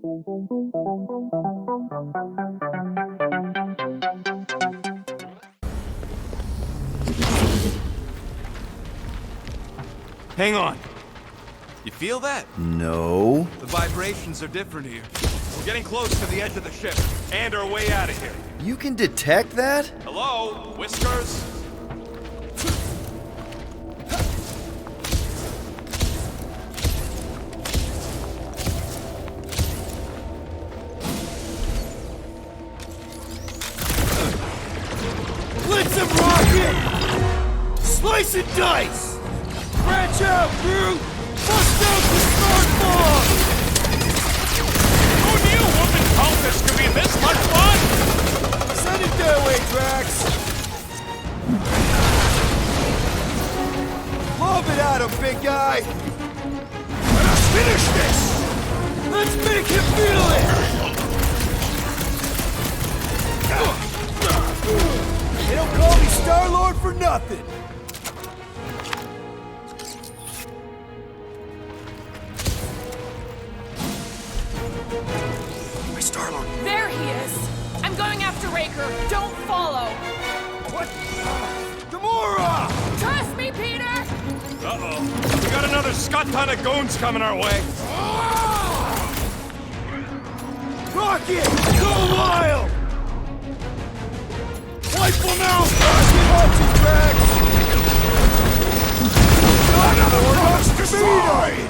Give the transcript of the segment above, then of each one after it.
Hang on. You feel that? No. The vibrations are different here. We're getting close to the edge of the ship, and our way out of here. You can detect that? Hello, Whiskers? Blitz him, Rocket! Slice and dice! Branch out, crew! Bust out the start bomb! Who knew whooping cultists could be this much fun? Send it their way, Drax! Lob it at him, big guy! Let us finish this! Let's make him feel it! They don't call me Star-Lord for nothing! My Star-Lord! There he is! I'm going after Raker. Don't follow! What? Gamora! Trust me, Peter! Uh-oh. We got another scut ton of goons coming our way. Rocket! Go wild! Wipe them out! Rocket, watch it, Drax! Another cross destroyed!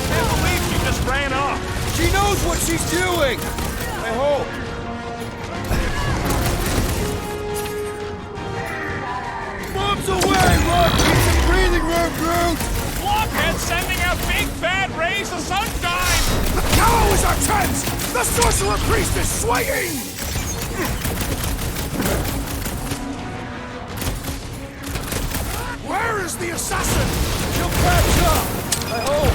Can't believe she just ran off. She knows what she's doing! I hope. Bombs away, Rocket! Get some breathing room, Groot! Blockhead sending out big bad rays of sunshine! Now is our chance! The sorcerer priest is swaying! Where is the assassin? She'll catch up! I hope!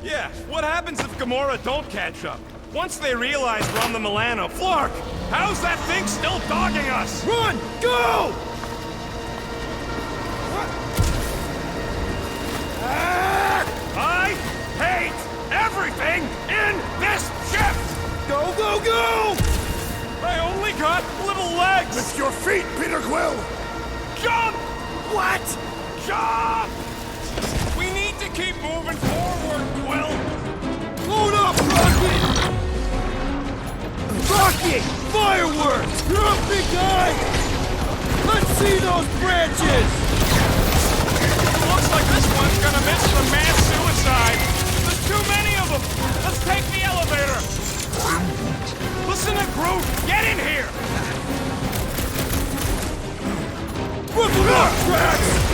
Yeah, what happens if Gamora don't catch up? Once they realize we're on the Milano, Flark, how's that thing still dogging us? Run! Go! I hate everything in this ship! Go, go, go! I only got little legs! With your feet, Peter Quill! Jump! What? Jump! We need to keep moving forward, Quill! Load up, Rocket! Rocket! Fireworks! You're up, big guy! Let's see those branches! Looks like this one's gonna miss the mass suicide! There's too many of them! Let's take the elevator! Listen to Groot! Get in here! Rip them up, Drax!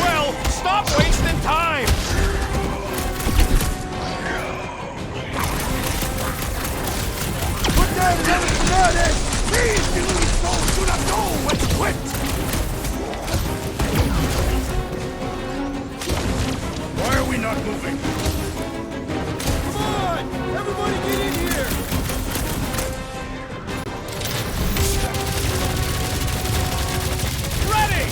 Well, stop wasting time! Put down another fanatic! These little souls do not know when to quit! Why are we not moving? Come on! Everybody get in here! Ready!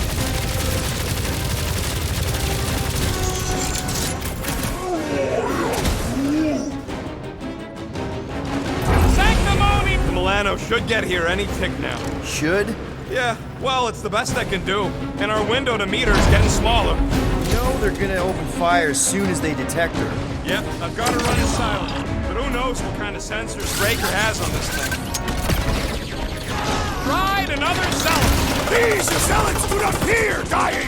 Sanctimony! The Milano should get here any tick now. Should? Yeah, well, it's the best I can do. And our window to meet her is getting smaller. You know they're gonna open fire as soon as they detect her. Yep, I've got to run it silent. But who knows what kind of sensors Raker has on this thing. Tried another zealot! These zealots do not fear dying!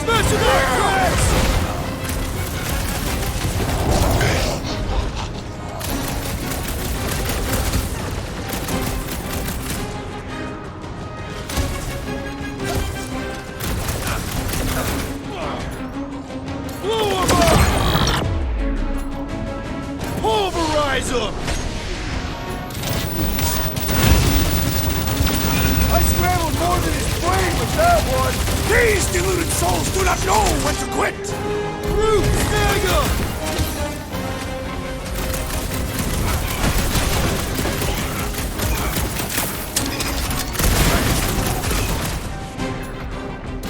Smash him up, Drax! Pulverize them! I scrambled more than his brain with that one! These deluded souls do not know when to quit! Root, snag him!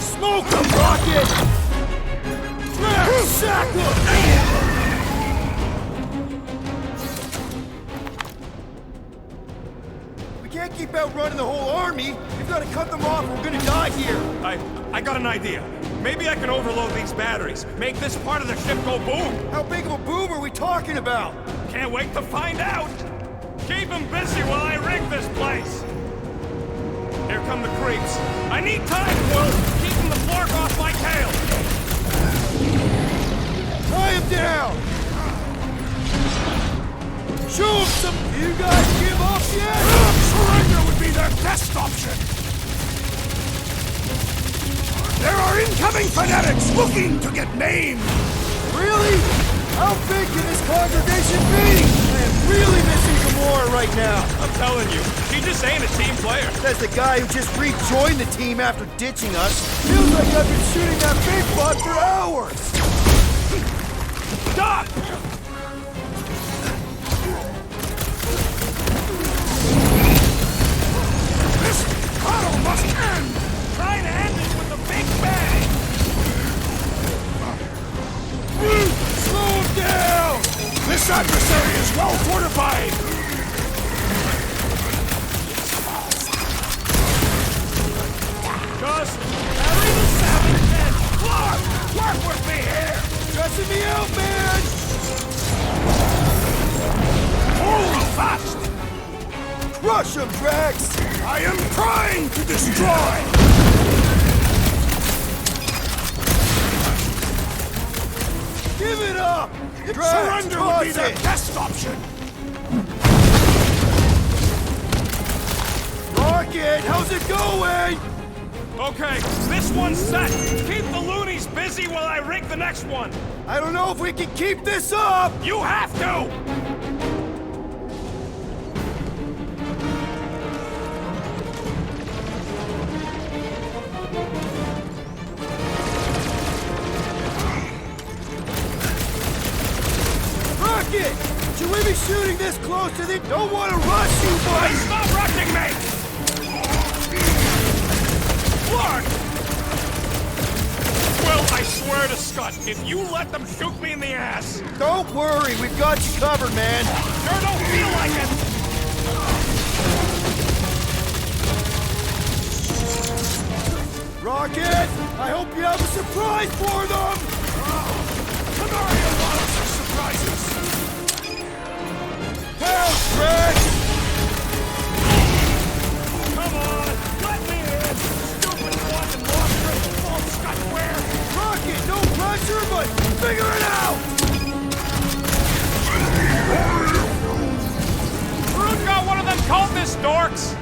Smoke him, Rocket! Sack him! We can't keep outrunning the whole army. We've got to cut them off. We're gonna die here. I got an idea. Maybe I can overload these batteries. Make this part of the ship go boom. How big of a boom are we talking about? Can't wait to find out. Keep them busy while I rig this place. Here come the creeps. I need time, Will. Keeping the flark off my tail. Tie him down! Show him some... You guys give up yet? Surrender would be their best option! There are incoming fanatics looking to get named! Really? How big can this congregation be? I am really missing Gamora right now. I'm telling you, he just ain't a team player. Says the guy who just rejoined the team after ditching us. Feels like I've been shooting that big bot for hours! Stop! This battle must end! Try to end it with a big bang! Slow him down! This adversary is well fortified! Just carry the savage and Clark! Work with me here! Stressing me out, man! Hold fast! Crush him, Drax! I am trying to destroy! Give it up! Drax, surrender would be their best option! Rocket, how's it going? Okay, this one's set. Keep the loonies busy while I rig the next one. I don't know if we can keep this up! You have to! Rocket! Should we be shooting this close to the... Don't want to rush you, buddy! Hey, stop rushing me! Clark! Well, I swear to Scott, if you let them shoot me in the ass... Don't worry, we've got you covered, man! Sure don't feel like it! Rocket! I hope you have a surprise for them! Canaria loves her surprises! Help, Rex! Come on, let me in! Stupid fucking lost grip won't Scott where! Rocket, no pressure, but figure it out! Groot got one of them cultist dorks!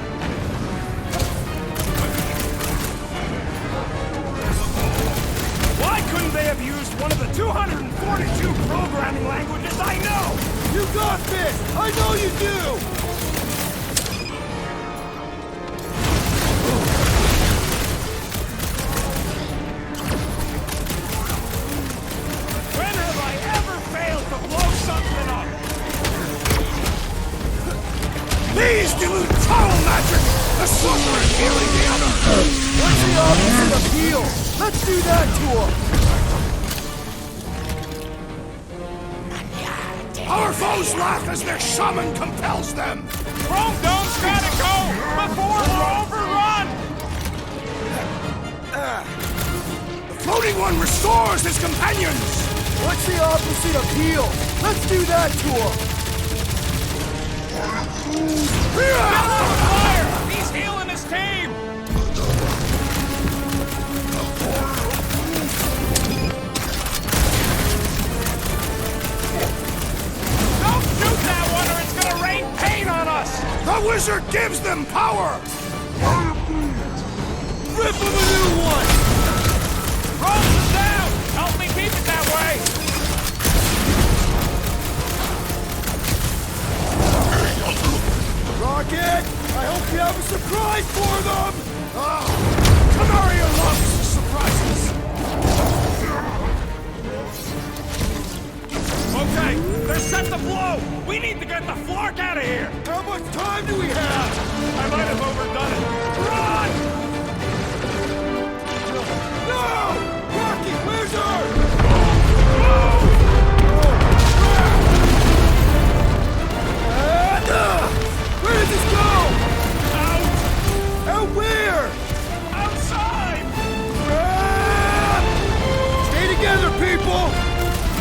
Why couldn't they have used one of the 242 programming languages I know? You got this! I know you do! When have I ever failed to blow something up? These dilute tunnel magic! The sorcerer is healing the other! What's the opposite of heal? Let's do that to him! Our foes laugh as their shaman compels them! Chrome Dome's gotta go before we're overrun! The floating one restores his companions! What's the opposite of heal? Let's do that to him! Get on fire! He's healing his team! Don't shoot that one or it's gonna rain pain on us! The wizard gives them power! Rip him a new one! Rose is down! Help me keep it that way! set the blow! We need to get the Flark out of here! How much time do we have? I might have overdone it. Run! No! Rocky, where's our... Where does this go? Out! Out where? Outside! Stay together, people!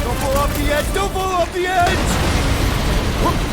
Don't fall off the edge! Don't fall off the edge! Oh!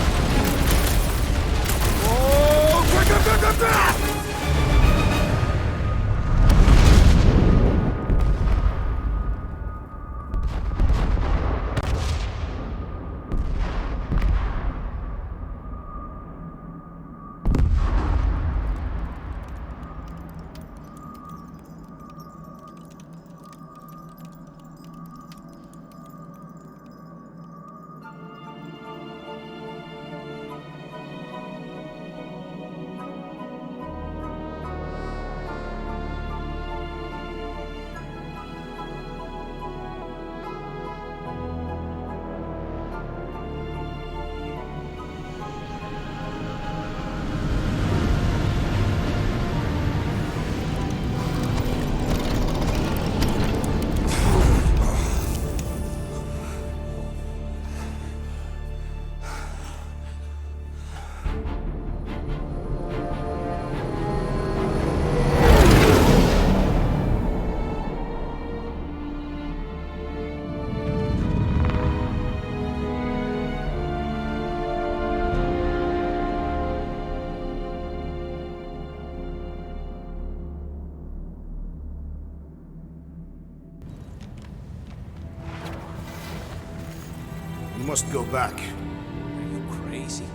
We must go back. Are you crazy?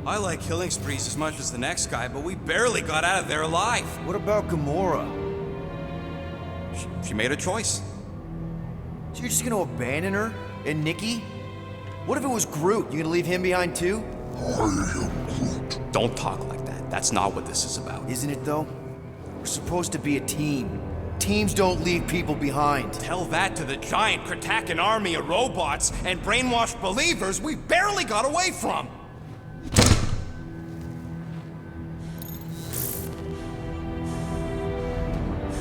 I like killing sprees as much as the next guy, but we barely got out of there alive. What about Gamora? She made a choice. So you're just gonna abandon her? And Nikki? What if it was Groot? You gonna leave him behind too? Don't talk like that. That's not what this is about. Isn't it though? We're supposed to be a team. Teams don't leave people behind. Tell that to the giant Kratakan army of robots and brainwashed believers we barely got away from.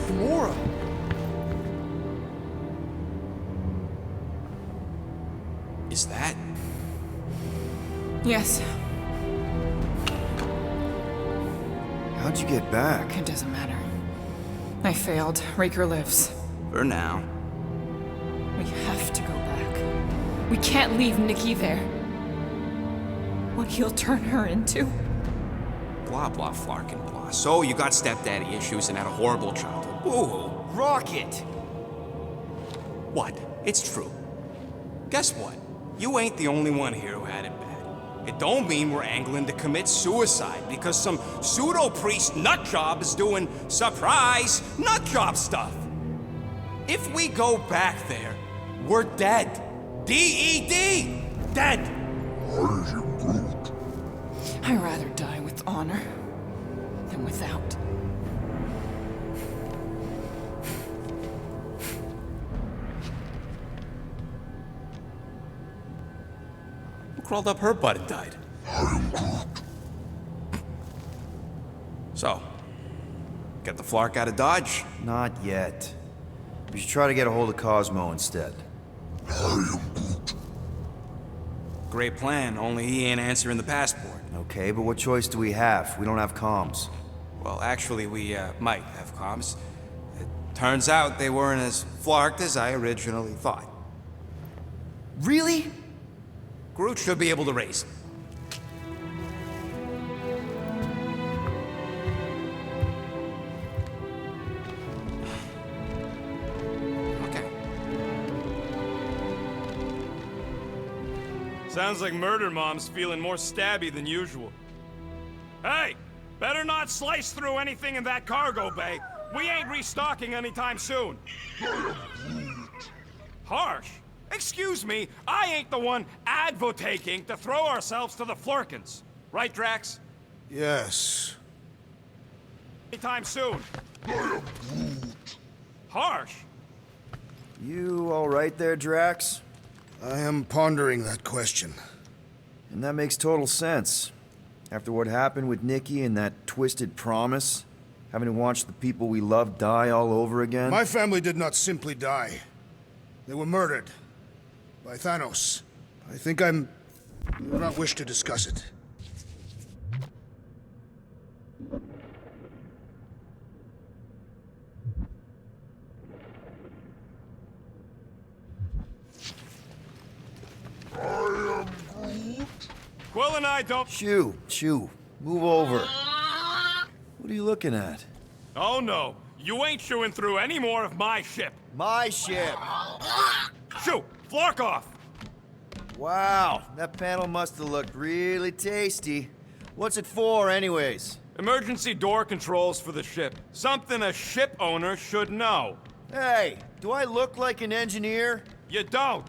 Gamora! Is that? Yes, How'd you get back? it doesn't matter. I failed. Raker lives. For now. We have to go back. We can't leave Nikki there. What he'll turn her into? Blah, blah, flark and blah. So you got stepdaddy issues and had a horrible childhood. Ooh. Rocket! What? It's true. Guess what? You ain't the only one here who had it bad. It don't mean we're angling to commit suicide because some pseudo-priest nutjob is doing surprise nutjob stuff. If we go back there, we're dead. D-E-D! Dead! I'd rather die with honor than without. Who crawled up her butt and died? So, get the Flark out of Dodge? Not yet. We should try to get a hold of Cosmo instead. Great plan, only he ain't answering the passport. Okay, but what choice do we have? We don't have comms. Well, actually, we might have comms. It turns out they weren't as flarked as I originally thought. Really? Groot should be able to raise them. Okay. Sounds like Murder Mom's feeling more stabby than usual. Hey! Better not slice through anything in that cargo bay. We ain't restocking anytime soon. Harsh? Excuse me, I ain't the one advocating to throw ourselves to the Flurkins. Right, Drax? Yes. Anytime soon. Harsh? You all right there, Drax? I am pondering that question. And that makes total sense. After what happened with Nikki and that twisted promise, having to watch the people we love die all over again. My family did not simply die. They were murdered. By Thanos. I think I do not wish to discuss it. Quill and I don't... Shoo, move over. What are you looking at? Oh no, you ain't chewing through any more of my ship. My ship! Shoo, Flark off! Wow, that panel must have looked really tasty. What's it for, anyways? Emergency door controls for the ship. Something a ship owner should know. Hey, do I look like an engineer? You don't.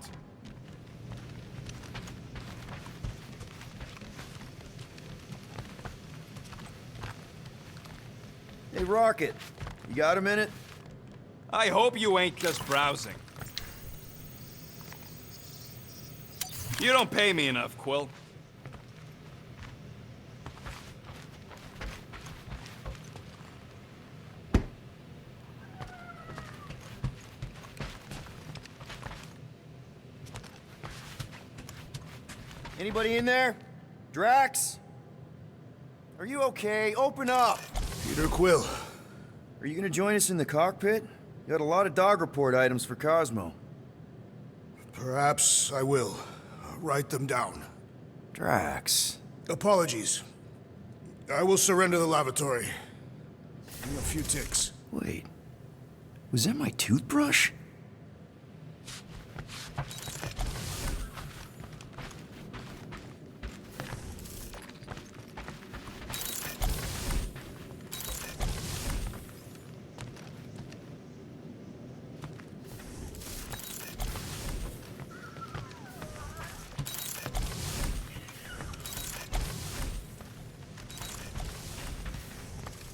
Hey, Rocket, you got a minute? I hope you ain't just browsing. You don't pay me enough, Quill. Anybody in there? Drax? Are you okay? Open up! Peter Quill. Are you gonna join us in the cockpit? You got a lot of dog report items for Cosmo. Perhaps I will. Write them down. Drax. Apologies. I will surrender the lavatory. In a few ticks. Wait. Was that my toothbrush?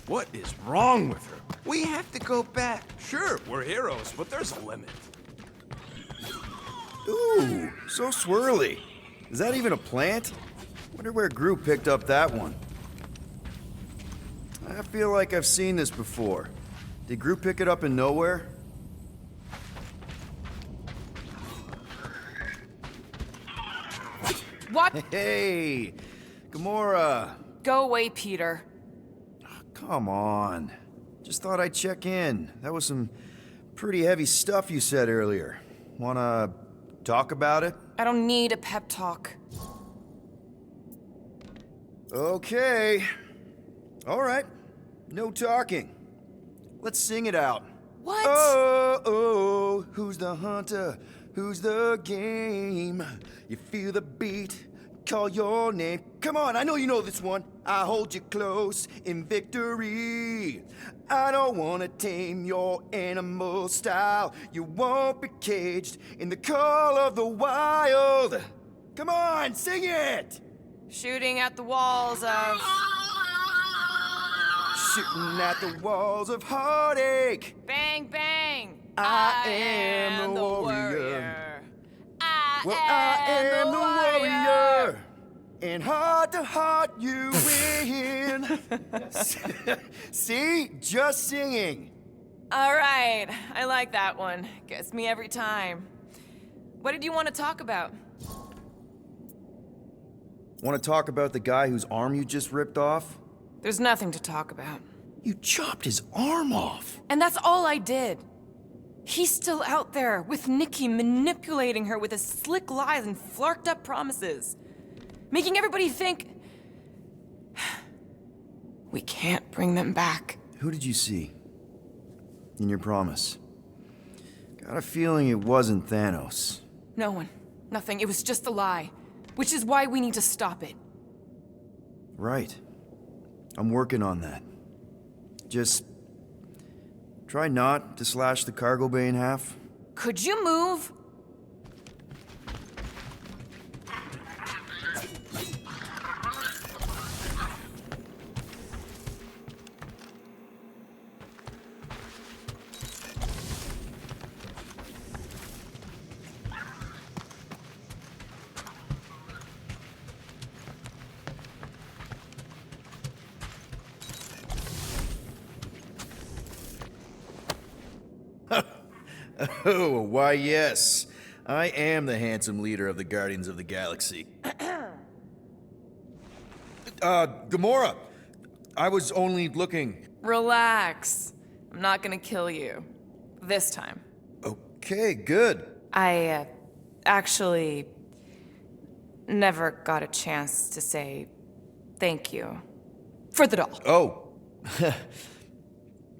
What is wrong with her? We have to go back. Sure, we're heroes, but there's a limit. Ooh, so swirly. Is that even a plant? Wonder where Groot picked up that one. I feel like I've seen this before. Did Groot pick it up in nowhere? What? Hey, Gamora. Go away, Peter. Come on. Just thought I'd check in. That was some pretty heavy stuff you said earlier. Wanna talk about it? I don't need a pep talk. Okay. All right. No talking. Let's sing it out. What? Oh, who's the hunter? Who's the game? You feel the beat, call your name. Come on, I know you know this one. I hold you close in victory. I don't wanna tame your animal style. You won't be caged in the call of the wild. Come on, sing it! Shooting at the walls of... Shooting at the walls of heartache. Bang, bang! I am the warrior. I am the warrior. warrior. And heart to heart, you win. See? Just singing. All right, I like that one. Gets me every time. What did you want to talk about? Want to talk about the guy whose arm you just ripped off? There's nothing to talk about. You chopped his arm off. And that's all I did. He's still out there with Nikki manipulating her with his slick lies and flarked up promises. Making everybody think... we can't bring them back. Who did you see? In your promise? Got a feeling it wasn't Thanos. No one. Nothing. It was just a lie. Which is why we need to stop it. Right. I'm working on that. Just... try not to slash the cargo bay in half. Could you move? Oh, why yes. I am the handsome leader of the Guardians of the Galaxy. Gamora! I was only looking... Relax. I'm not gonna kill you. This time. Okay, good. I, actually never got a chance to say thank you for the doll. Oh.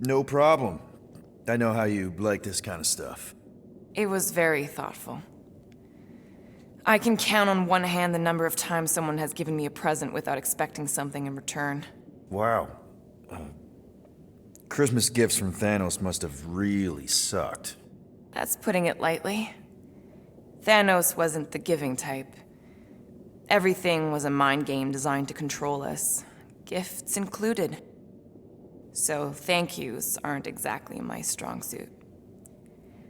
No problem. I know how you like this kind of stuff. It was very thoughtful. I can count on one hand the number of times someone has given me a present without expecting something in return. Wow. Christmas gifts from Thanos must have really sucked. That's putting it lightly. Thanos wasn't the giving type. Everything was a mind game designed to control us, gifts included. So thank yous aren't exactly my strong suit.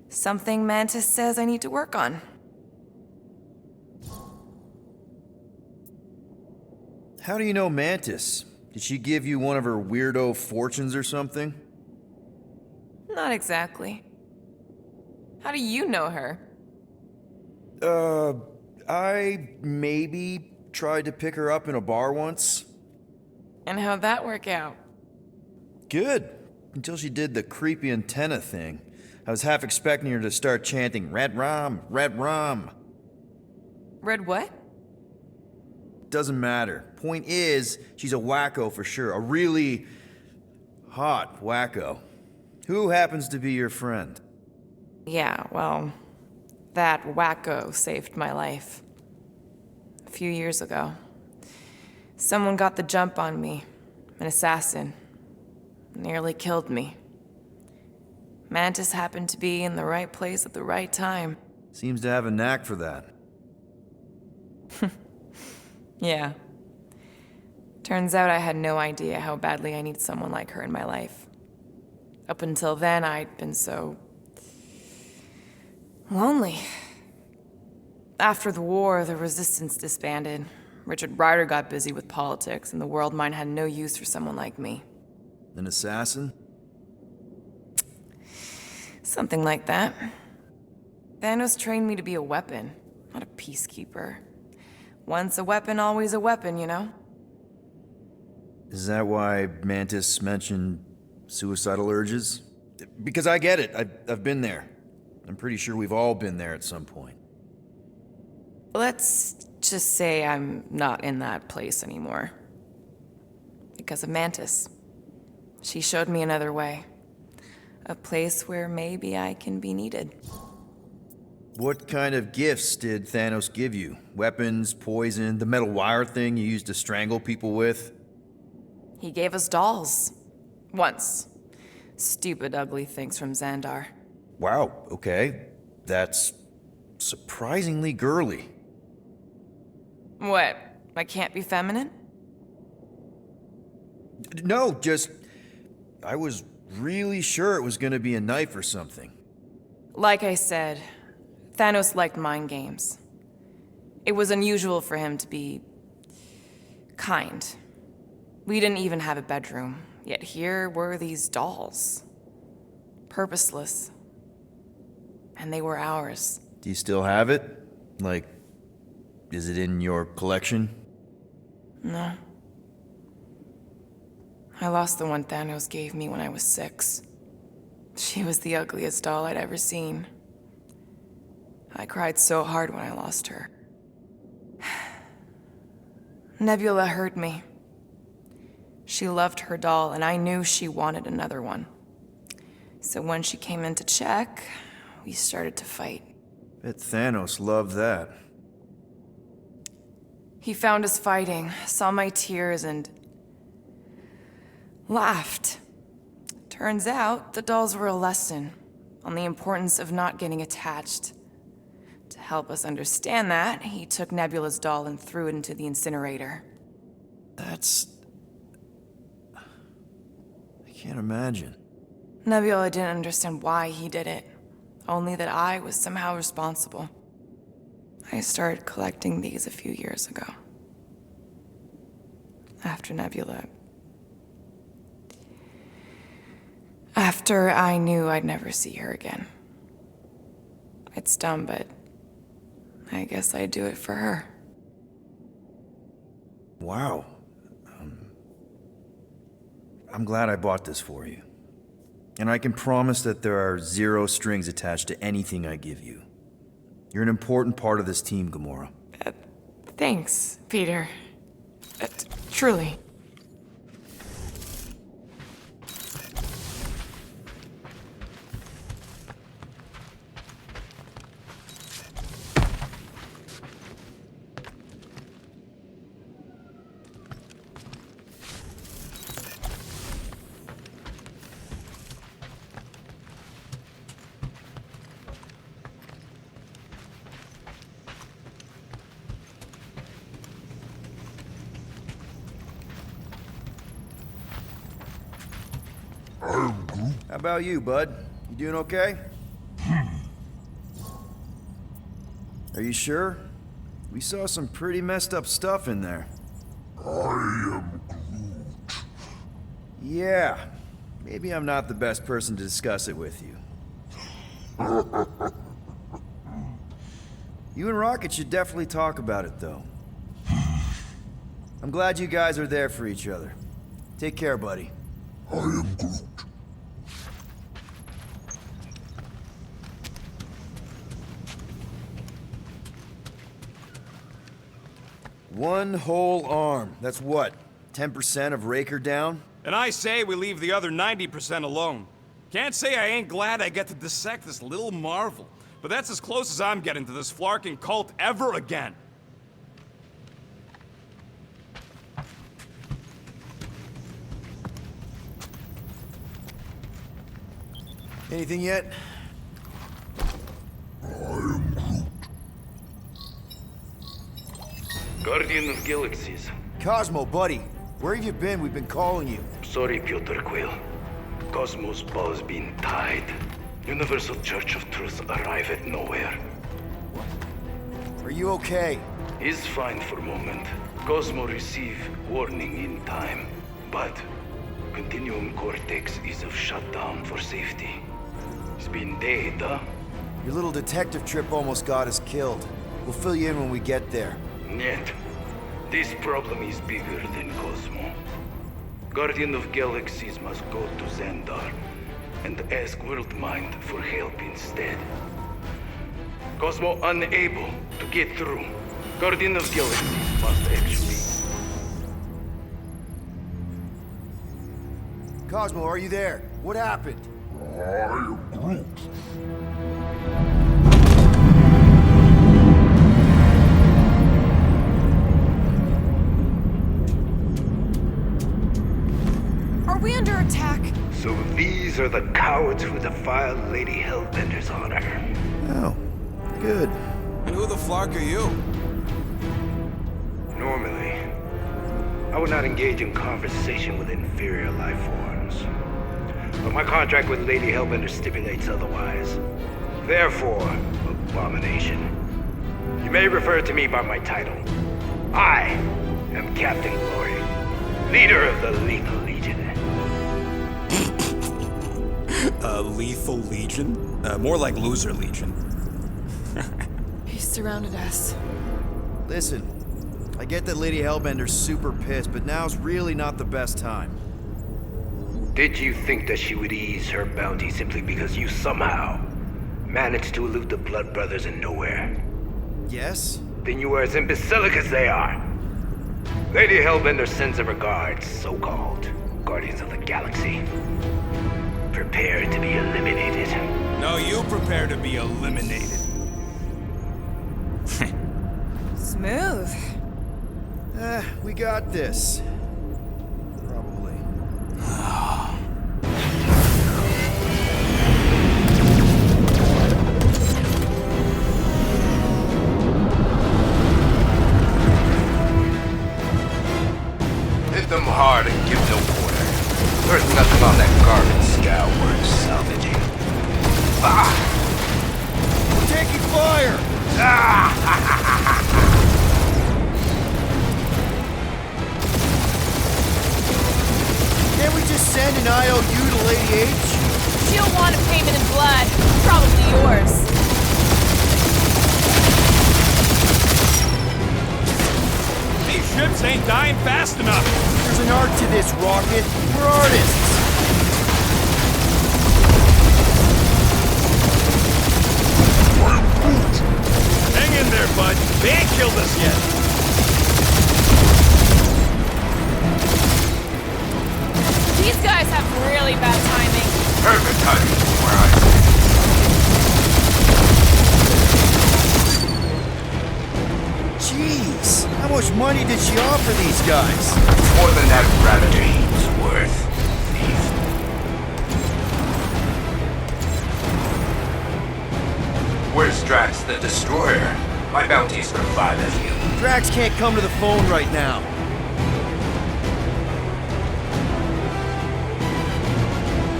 Something Mantis says I need to work on. How do you know Mantis? Did she give you one of her weirdo fortunes or something? Not exactly. How do you know her? I maybe tried to pick her up in a bar once. And how'd that work out? Good. Until she did the creepy antenna thing. I was half expecting her to start chanting, "Red rum, red rum." Red what? Doesn't matter. Point is, she's a wacko for sure. A really hot wacko. Who happens to be your friend? Yeah, well, that wacko saved my life. A few years ago. Someone got the jump on me. An assassin. Nearly killed me. Mantis happened to be in the right place at the right time. Seems to have a knack for that. Yeah. Turns out I had no idea how badly I needed someone like her in my life. Up until then, I'd been so... lonely. After the war, the resistance disbanded. Richard Rider got busy with politics, and the world mine had no use for someone like me. An assassin? Something like that. Thanos trained me to be a weapon, not a peacekeeper. Once a weapon, always a weapon, you know? Is that why Mantis mentioned suicidal urges? Because I get it. I've been there. I'm pretty sure we've all been there at some point. Let's just say I'm not in that place anymore. Because of Mantis. She showed me another way. A place where maybe I can be needed. What kind of gifts did Thanos give you? Weapons, poison, the metal wire thing you used to strangle people with? He gave us dolls. Once. Stupid, ugly things from Xandar. Wow, okay. That's surprisingly girly. What? I can't be feminine? No, just... I was really sure it was gonna be a knife or something. Like I said, Thanos liked mind games. It was unusual for him to be... kind. We didn't even have a bedroom, yet here were these dolls. Purposeless. And they were ours. Do you still have it? Like, is it in your collection? No. I lost the one Thanos gave me when I was 6. She was the ugliest doll I'd ever seen. I cried so hard when I lost her. Nebula hurt me. She loved her doll, and I knew she wanted another one. So when she came in to check, we started to fight. Bet Thanos loved that. He found us fighting, saw my tears, and laughed. Turns out, the dolls were a lesson on the importance of not getting attached. To help us understand that, he took Nebula's doll and threw it into the incinerator. That's... I can't imagine. Nebula didn't understand why he did it, only that I was somehow responsible. I started collecting these a few years ago. After Nebula. After I knew I'd never see her again. It's dumb, but I guess I'd do it for her. Wow. I'm glad I bought this for you. And I can promise that there are zero strings attached to anything I give you. You're an important part of this team, Gamora. Thanks, Peter. Truly. How about you, bud? You doing okay? Are you sure? We saw some pretty messed up stuff in there. I am Groot. Yeah. Maybe I'm not the best person to discuss it with you. You and Rocket should definitely talk about it, though. I'm glad you guys are there for each other. Take care, buddy. I am Groot. One whole arm. That's what? 10% of Raker down? And I say we leave the other 90% alone. Can't say I ain't glad I get to dissect this little marvel, but that's as close as I'm getting to this flarking cult ever again. Anything yet? Guardian of Galaxies. Cosmo, buddy. Where have you been? We've been calling you. Sorry, Piotr Quill. Cosmos ball's been tied. Universal Church of Truth arrive at nowhere. Are you okay? He's fine for moment. Cosmo receive warning in time. But Continuum Cortex is of shutdown for safety. He's been dead, huh? Your little detective trip almost got us killed. We'll fill you in when we get there. Yet, this problem is bigger than Cosmo. Guardian of Galaxies must go to Xandar and ask Worldmind for help instead. Cosmo unable to get through. Guardian of Galaxies must actually... Cosmo, are you there? What happened? I am Groot. Are we under attack? So these are the cowards who defiled Lady Hellbender's honor. Oh, good. And who the flark are you? Normally, I would not engage in conversation with inferior life forms. But my contract with Lady Hellbender stipulates otherwise. Therefore, abomination. You may refer to me by my title. I am Captain Glory, leader of the Lethal Legion. Lethal Legion? More like Loser Legion. He surrounded us. Listen, I get that Lady Hellbender's super pissed, but now's really not the best time. Did you think that she would ease her bounty simply because you somehow managed to elude the Blood Brothers in nowhere? Yes? Then you are as imbecilic as they are. Lady Hellbender sends her regards, so-called Guardians of the Galaxy. Prepare to be eliminated. No, you prepare to be eliminated. Smooth. We got this. Probably. Hit them hard and give no quarter. There's nothing on that garbage scow worth salvaging. We're taking fire! Can't we just send an IOU to Lady H? She'll want a payment in blood. Probably yours. ain't dying fast enough. There's an art to this, Rocket. We're artists. Hang in there, bud. They ain't killed us yet. These guys have really bad timing. Perfect timing where I Jeez, how much money did she offer these guys? More than that Ravager's worth. Thief. Where's Drax the Destroyer? My bounties for 5 of you. Drax can't come to the phone right now.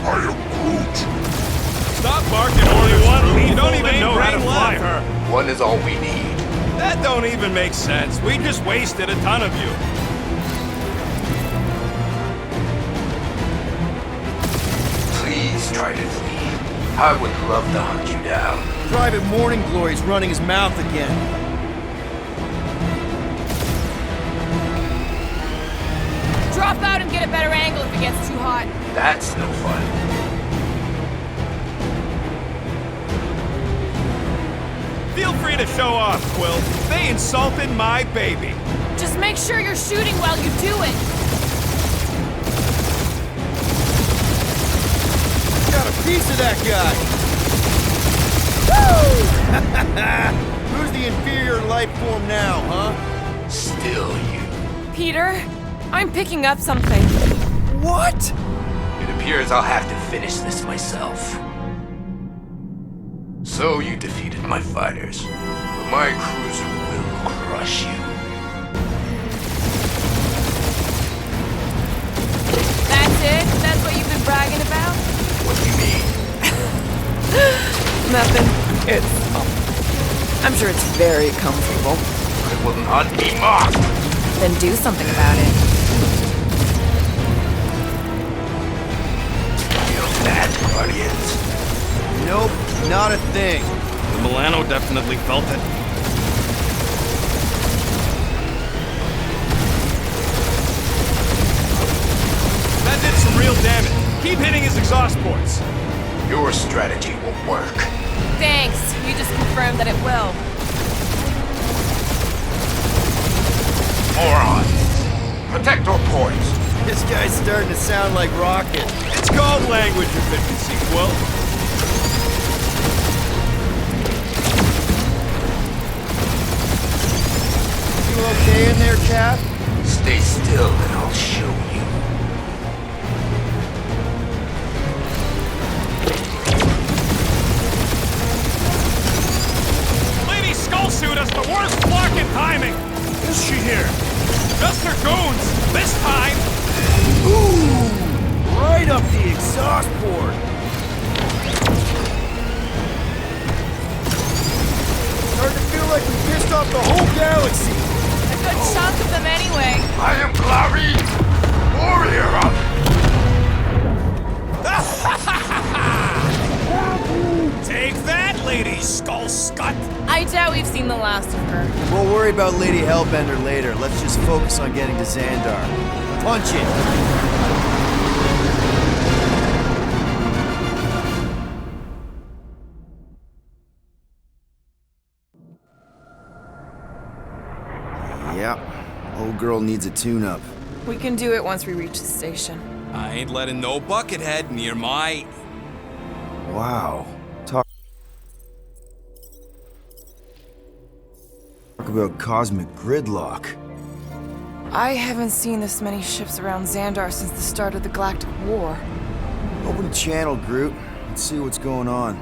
I am Groot. Stop barking, only one. You don't even know how to fly her. One is all we need. That don't even make sense. We just wasted a ton of you. Please try to flee. I would love to hunt you down. Private Morning Glory's running his mouth again. Drop out and get a better angle if it gets too hot. That's no fun. Feel free to show off, Quill. They insulted my baby. Just make sure you're shooting while you do it. Got a piece of that guy. Woo! Who's the inferior life form now, huh? Still you. Peter, I'm picking up something. What? It appears I'll have to finish this myself. So you defeated my fighters, but my cruiser will crush you. That's it? That's what you've been bragging about? What do you mean? Nothing. I'm sure it's very comfortable. I will not be mocked! Then do something about it. Feel that, Guardians? Nope, not a thing. The Milano definitely felt it. That did some real damage. Keep hitting his exhaust ports. Your strategy will work. Thanks. You just confirmed that it will. Moron! Protect our ports! This guy's starting to sound like Rocket. It's called language efficiency, Quill. You okay in there, Cap? Stay still and I'll show you. Lady Skullsuit has the worst blocking timing. Is she here? Just her goons. This time. Ooh! Right up the exhaust port. Starting to feel like we pissed off the whole galaxy. A good chunk of them anyway. I am Clary, warrior of... Take that, Lady Skullscut. I doubt we've seen the last of her. We'll worry about Lady Hellbender later. Let's just focus on getting to Xandar. Punch it! Yep. Old girl needs a tune-up. We can do it once we reach the station. I ain't letting no buckethead near my... Wow. Talk about cosmic gridlock. I haven't seen this many ships around Xandar since the start of the Galactic War. Open channel, Groot. Let's see what's going on.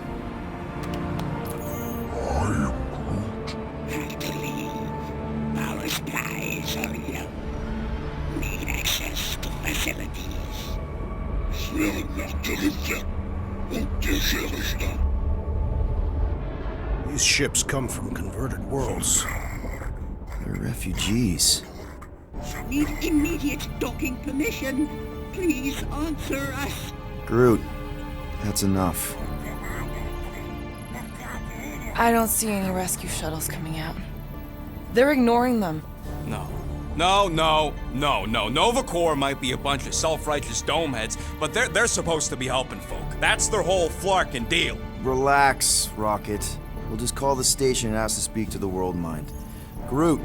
Our spies are young. Need access to facilities. These ships come from converted worlds. They're refugees. Need immediate docking permission. Please answer us. Groot, that's enough. I don't see any rescue shuttles coming out. They're ignoring them. No, No. NOVACORP might be a bunch of self-righteous domeheads, but they're supposed to be helping folk. That's their whole flarkin' deal. Relax, Rocket. We'll just call the station and ask to speak to the World Mind. Groot.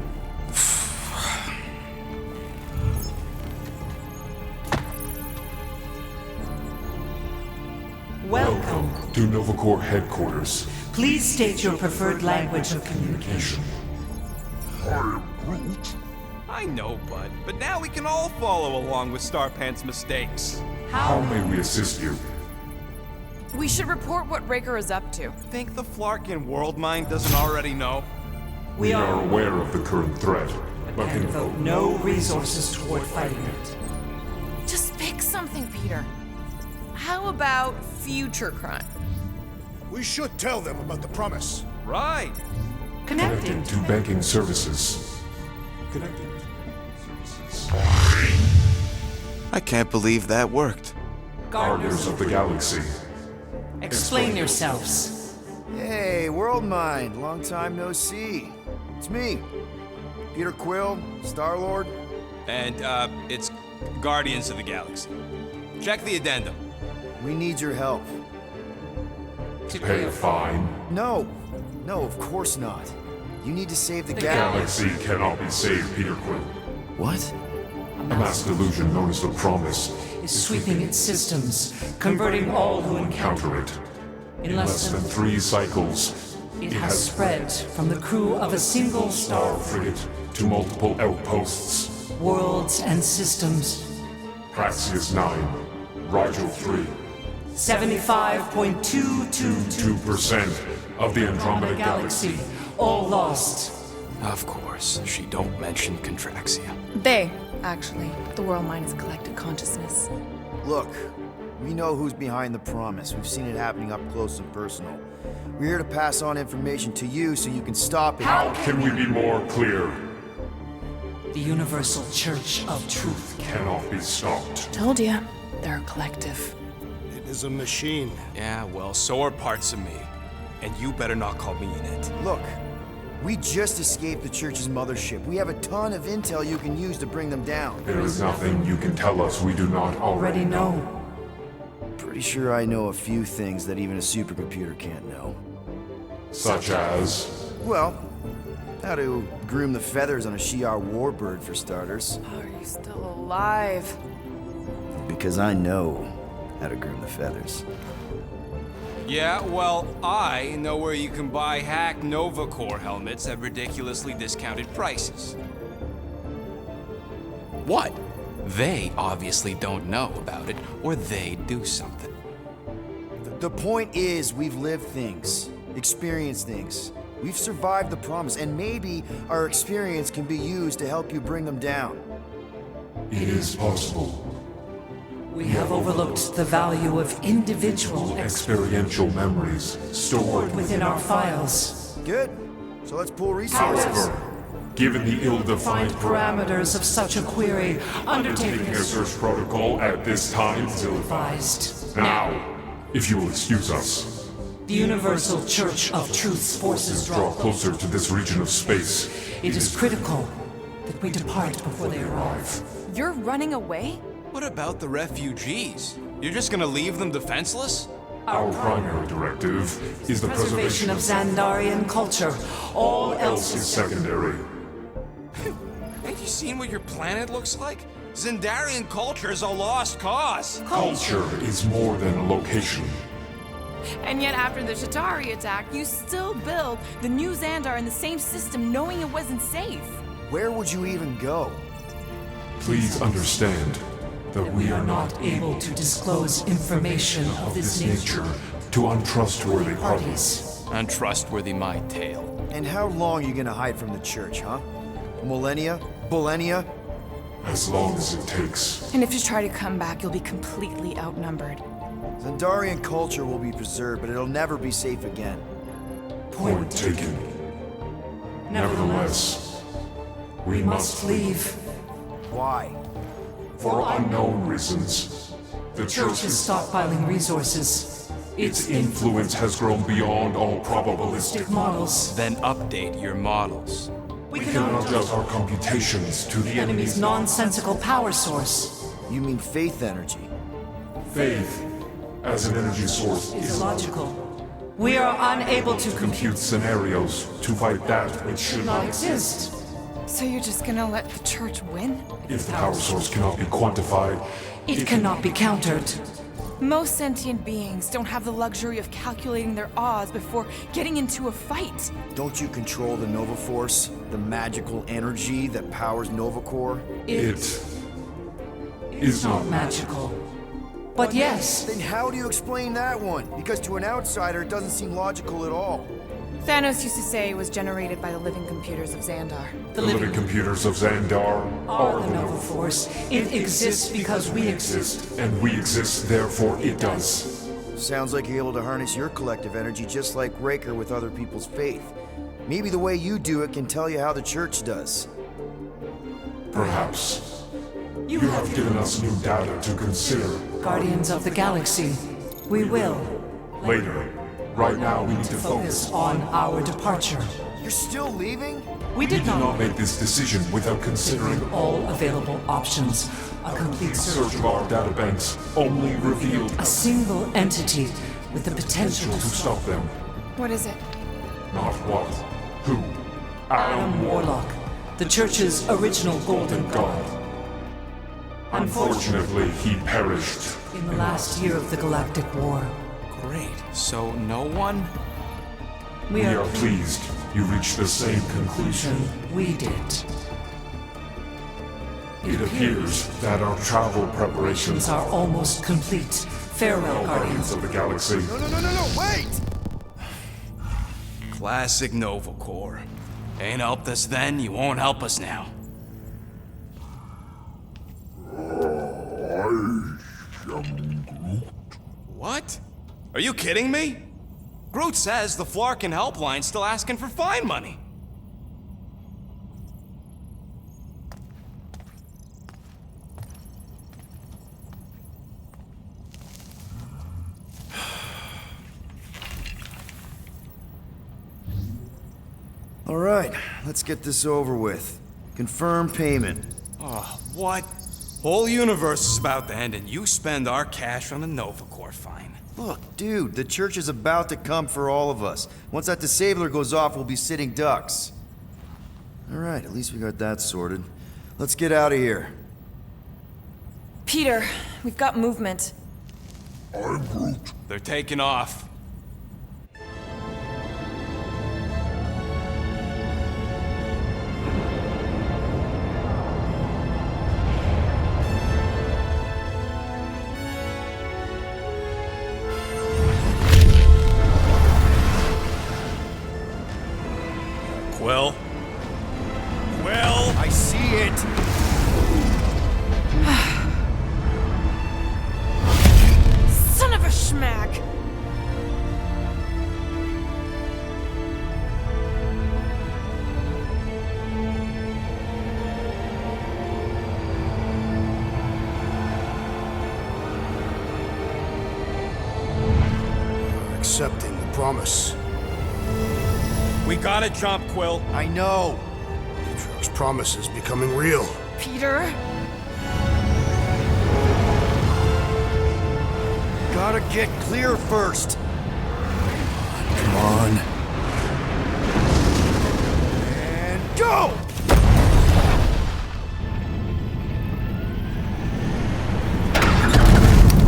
Welcome to NOVACORP headquarters. Please state your preferred language of communication. I know, bud, but now we can all follow along with Starpant's mistakes. How may we assist you? We should report what Raker is up to. Think the Flarkin World Mind doesn't already know? We are aware of the current threat, but And can devote no resources toward fighting it. Just pick something, Peter. How about future crime? We should tell them about the promise. Right. Connecting to banking services. Connecting to services. I can't believe that worked. Guardians of the Galaxy. Explain yourselves. Hey, World Mind. Long time no see. It's me. Peter Quill, Star-Lord. And, it's Guardians of the Galaxy. Check the addendum. We need your help. To Pay a fine. No, of course not. You need to save the galaxy. Galaxy cannot be saved, Peter Quill. What? A mass delusion known as the Promise is sweeping its systems, converting all who encounter counter it. in less than 3 cycles, it has spread from the crew of a single star frigate to multiple outposts. worlds and systems. Praxius 9, Rigel 3. 75.222% 2% of the Andromeda Galaxy. all lost. Of course, she don't mention Contraxia. They, actually. The World Mind is a collective consciousness. Look, we know who's behind the promise. We've seen it happening up close and personal. We're here to pass on information to you so you can stop it. How can we be more clear? The Universal Church of Truth. Cannot be stopped. Told ya. They're a collective. It is a machine. Yeah, well, so are parts of me. And you better not call me in it. Look, we just escaped the Church's mothership. We have a ton of intel you can use to bring them down. There is nothing you can tell us we do not Already know. Pretty sure I know a few things that even a supercomputer can't know. Such as... Well, how to groom the feathers on a Shi'ar warbird, for starters. How are you still alive? Because I know how to groom the feathers. Yeah, well, I know where you can buy hack NOVACORP helmets at ridiculously discounted prices. What? They obviously don't know about it, or they'd do something. The point is, we've lived things, experienced things. We've survived the promise, and maybe our experience can be used to help you bring them down. It is possible. We have overlooked the value of individual Experiential memories stored within our files. Good. So let's pool resources. However, given the ill-defined Find parameters of such a query, undertaking taking a search protocol at this time still advised. now, if you will excuse us, The Universal Church of Truth's forces draw closer to this region of space. It is critical that we depart before they arrive. You're running away? What about the refugees? You're just gonna leave them defenseless? Our primary directive is the Preservation of Xandarian culture. All else is is secondary. Ain't you seen what your planet looks like? Xandarian culture is a lost cause. Culture is more than a location. And yet after the Shatari attack, you still build the new Xandar in the same system knowing it wasn't safe. Where would you even go? Please understand that we are not able to disclose information of this nature to untrustworthy parties. parties. Untrustworthy my tale. And how long are you gonna hide from the Church, huh? Millennia? Millennia? As long as it takes. And if you try to come back, you'll be completely outnumbered. Xandarian culture will be preserved, but it'll never be safe again. Point taken. Nevertheless, we must leave. Why? For unknown reasons. The Church is stockpiling resources. Its influence has grown beyond all probabilistic Models. Then update your models. We cannot adjust our computations to the enemy's nonsensical power source. You mean faith energy? Faith, as an energy source, Is is illogical. We are unable to compute scenarios to fight that which should not not exist. So you're just gonna let the church win? If the power source cannot be quantified, It cannot be countered. Most sentient beings don't have the luxury of calculating their odds before getting into a fight. Don't you control the Nova Force? The magical energy that powers NOVACORP? it is not Magical. But yes, Then how do you explain that one? Because to an outsider, it doesn't seem logical at all. Thanos used to say it was generated by the living computers of Xandar. the living computers of Xandar are the Nova Force. It exists because we exist. and we exist, therefore it does. Sounds like you're able to harness your collective energy just like Raker with other people's faith. Maybe the way you do it can tell you how the church does. Perhaps. You have given us new data to consider. Guardians of the Galaxy, we will Later. Right now, we need to focus focus. on our departure. You're still leaving? We We did did not not make this decision without considering all available options. A complete search. search of our databanks only revealed A single entity with the potential to stop them. What is it? Not what, who. Adam Warlock, the Church's original Golden God. Unfortunately, he perished. In the last year of the Galactic War, Great. So no one? we We are are pleased you reached the same conclusion. we did. It appears that our travel preparations These are almost complete. Farewell, Guardians Guardians. of the Galaxy. No, wait! Classic NOVACORP. Ain't helped us then, you won't help us now. What? Are you kidding me? Groot says the Flarkin helpline's still asking for fine money. All right, let's get this over with. Confirm payment. Oh, what? Whole universe is about to end and you spend our cash on a NOVACORP fine. Look, dude, the church is about to come for all of us. Once that disabler goes off, we'll be sitting ducks. All right, at least we got that sorted. Let's get out of here. Peter, we've got movement. They're taking off. Quill? Quill? I see it! Son of a schmack! Accepting the promise. We gotta jump, Quill. I know! Atriox promise is becoming real. Peter? Gotta get clear first. Come on. And go!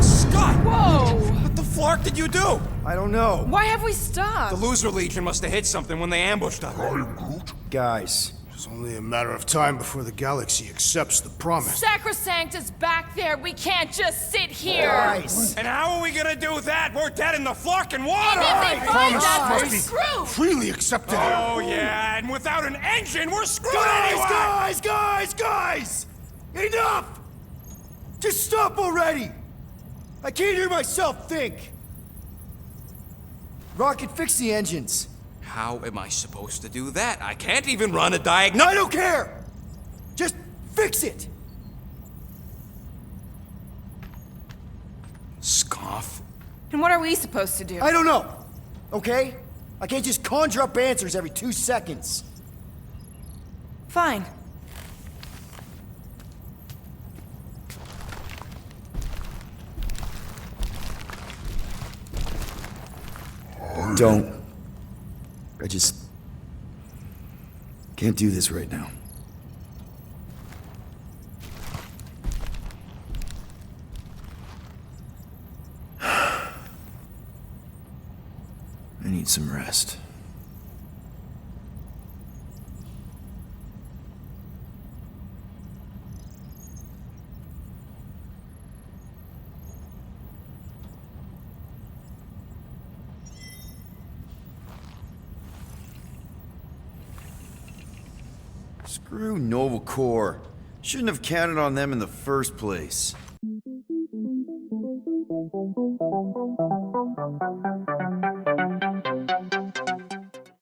Scott! Whoa! What the flark did you do? I don't know. Why have we stopped? The Loser Legion must have hit something when they ambushed us. Guys, It's only a matter of time before the galaxy accepts the promise. Sacrosanct is back there. We can't just sit here. guys! And how are we gonna do that? We're dead in the flarkin' water! If they find promise us, must we're be screwed. freely accepted. Oh yeah, and without an engine, we're screwed anyway! Guys! Enough! Just stop already! I can't hear myself think! Rocket, fix the engines. How am I supposed to do that? I can't even run a diagnose. I don't care! Just fix it! Scoff. And what are we supposed to do? I don't know, okay? I can't just conjure up answers every 2 seconds. Fine. Don't. I just can't do this right now. I need some rest. Screw NOVACORP. Shouldn't have counted on them in the first place.